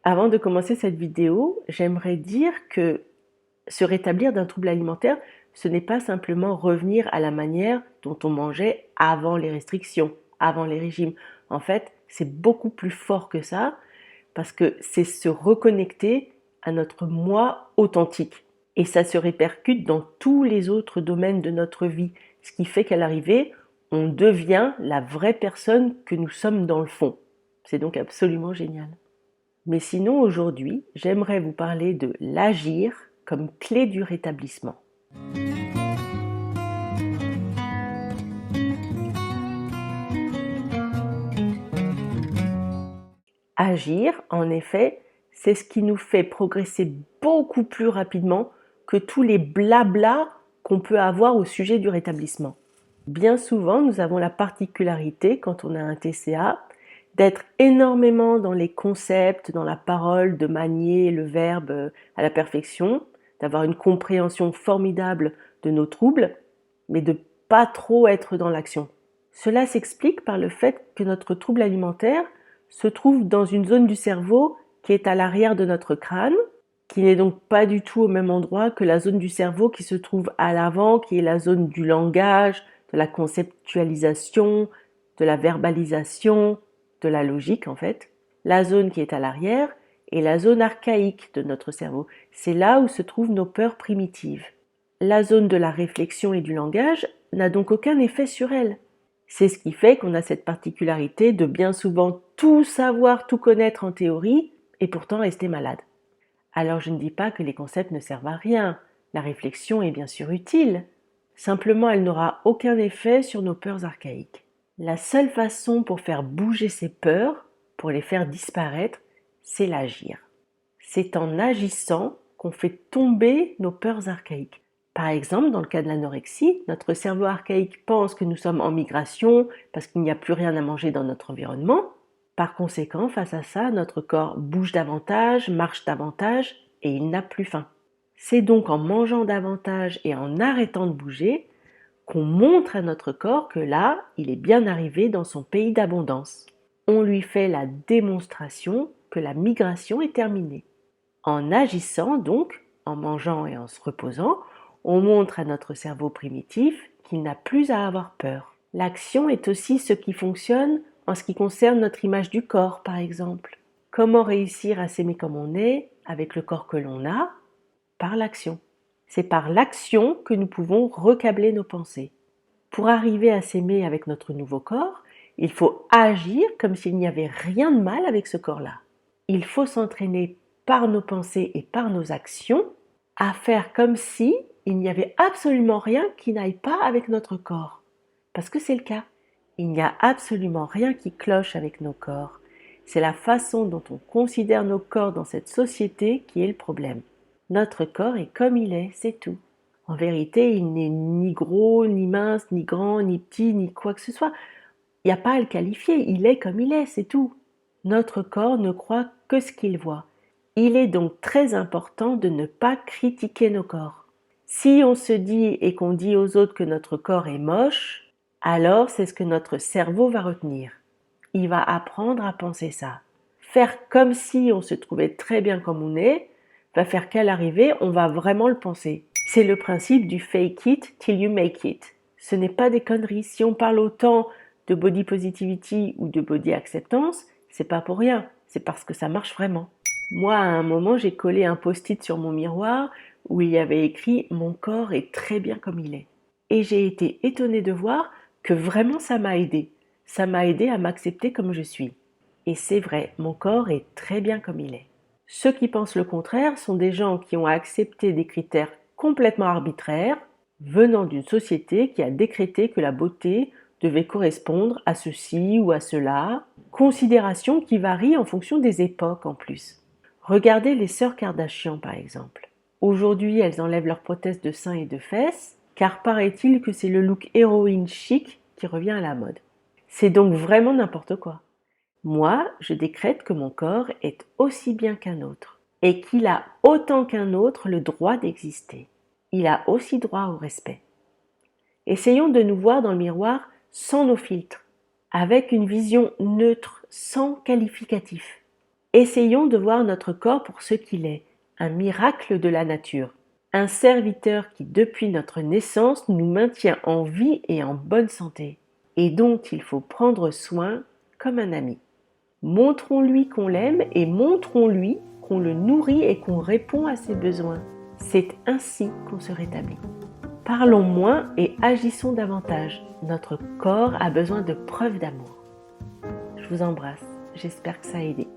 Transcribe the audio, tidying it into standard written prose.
Avant de commencer cette vidéo, j'aimerais dire que se rétablir d'un trouble alimentaire, ce n'est pas simplement revenir à la manière dont on mangeait avant les restrictions, avant les régimes. En fait, c'est beaucoup plus fort que ça, parce que c'est se reconnecter à notre moi authentique. Et ça se répercute dans tous les autres domaines de notre vie, ce qui fait qu'à l'arrivée, on devient la vraie personne que nous sommes dans le fond. C'est donc absolument génial. Mais sinon, aujourd'hui, j'aimerais vous parler de l'agir comme clé du rétablissement. Agir, en effet, c'est ce qui nous fait progresser beaucoup plus rapidement que tous les blablas qu'on peut avoir au sujet du rétablissement. Bien souvent, nous avons la particularité, quand on a un TCA, d'être énormément dans les concepts, dans la parole, de manier le verbe à la perfection, d'avoir une compréhension formidable de nos troubles, mais de pas trop être dans l'action. Cela s'explique par le fait que notre trouble alimentaire se trouve dans une zone du cerveau qui est à l'arrière de notre crâne, qui n'est donc pas du tout au même endroit que la zone du cerveau qui se trouve à l'avant, qui est la zone du langage, de la conceptualisation, de la verbalisation, de la logique en fait. La zone qui est à l'arrière est la zone archaïque de notre cerveau. C'est là où se trouvent nos peurs primitives. La zone de la réflexion et du langage n'a donc aucun effet sur elle. C'est ce qui fait qu'on a cette particularité de bien souvent tout savoir, tout connaître en théorie et pourtant rester malade. Alors je ne dis pas que les concepts ne servent à rien. La réflexion est bien sûr utile. Simplement, elle n'aura aucun effet sur nos peurs archaïques. La seule façon pour faire bouger ces peurs, pour les faire disparaître, c'est l'agir. C'est en agissant qu'on fait tomber nos peurs archaïques. Par exemple, dans le cas de l'anorexie, notre cerveau archaïque pense que nous sommes en migration parce qu'il n'y a plus rien à manger dans notre environnement. Par conséquent, face à ça, notre corps bouge davantage, marche davantage et il n'a plus faim. C'est donc en mangeant davantage et en arrêtant de bouger qu'on montre à notre corps que là, il est bien arrivé dans son pays d'abondance. On lui fait la démonstration que la migration est terminée. En agissant donc, en mangeant et en se reposant, on montre à notre cerveau primitif qu'il n'a plus à avoir peur. L'action est aussi ce qui fonctionne en ce qui concerne notre image du corps, par exemple. Comment réussir à s'aimer comme on est, avec le corps que l'on a? Par l'action. C'est par l'action que nous pouvons recabler nos pensées. Pour arriver à s'aimer avec notre nouveau corps, il faut agir comme s'il n'y avait rien de mal avec ce corps-là. Il faut s'entraîner par nos pensées et par nos actions à faire comme si il n'y avait absolument rien qui n'aille pas avec notre corps. Parce que c'est le cas. Il n'y a absolument rien qui cloche avec nos corps. C'est la façon dont on considère nos corps dans cette société qui est le problème. Notre corps est comme il est, c'est tout. En vérité, il n'est ni gros, ni mince, ni grand, ni petit, ni quoi que ce soit. Il n'y a pas à le qualifier, il est comme il est, c'est tout. Notre corps ne croit que ce qu'il voit. Il est donc très important de ne pas critiquer nos corps. Si on se dit et qu'on dit aux autres que notre corps est moche, alors c'est ce que notre cerveau va retenir. Il va apprendre à penser ça. Faire comme si on se trouvait très bien comme on est, va faire qu'à l'arrivée, on va vraiment le penser. C'est le principe du fake it till you make it. Ce n'est pas des conneries. Si on parle autant de body positivity ou de body acceptance, c'est pas pour rien. C'est parce que ça marche vraiment. Moi, à un moment, j'ai collé un post-it sur mon miroir où il y avait écrit « Mon corps est très bien comme il est ». Et j'ai été étonnée de voir que vraiment ça m'a aidée. Ça m'a aidée à m'accepter comme je suis. Et c'est vrai, mon corps est très bien comme il est. Ceux qui pensent le contraire sont des gens qui ont accepté des critères complètement arbitraires venant d'une société qui a décrété que la beauté devait correspondre à ceci ou à cela, considération qui varie en fonction des époques en plus. Regardez les sœurs Kardashian par exemple. Aujourd'hui, elles enlèvent leurs prothèses de seins et de fesses, car paraît-il que c'est le look héroïne chic qui revient à la mode. C'est donc vraiment n'importe quoi. Moi, je décrète que mon corps est aussi bien qu'un autre, et qu'il a autant qu'un autre le droit d'exister. Il a aussi droit au respect. Essayons de nous voir dans le miroir sans nos filtres, avec une vision neutre, sans qualificatif. Essayons de voir notre corps pour ce qu'il est, un miracle de la nature, un serviteur qui depuis notre naissance nous maintient en vie et en bonne santé, et dont il faut prendre soin comme un ami. Montrons-lui qu'on l'aime et montrons-lui qu'on le nourrit et qu'on répond à ses besoins. C'est ainsi qu'on se rétablit. Parlons moins et agissons davantage. Notre corps a besoin de preuves d'amour. Je vous embrasse. J'espère que ça a aidé.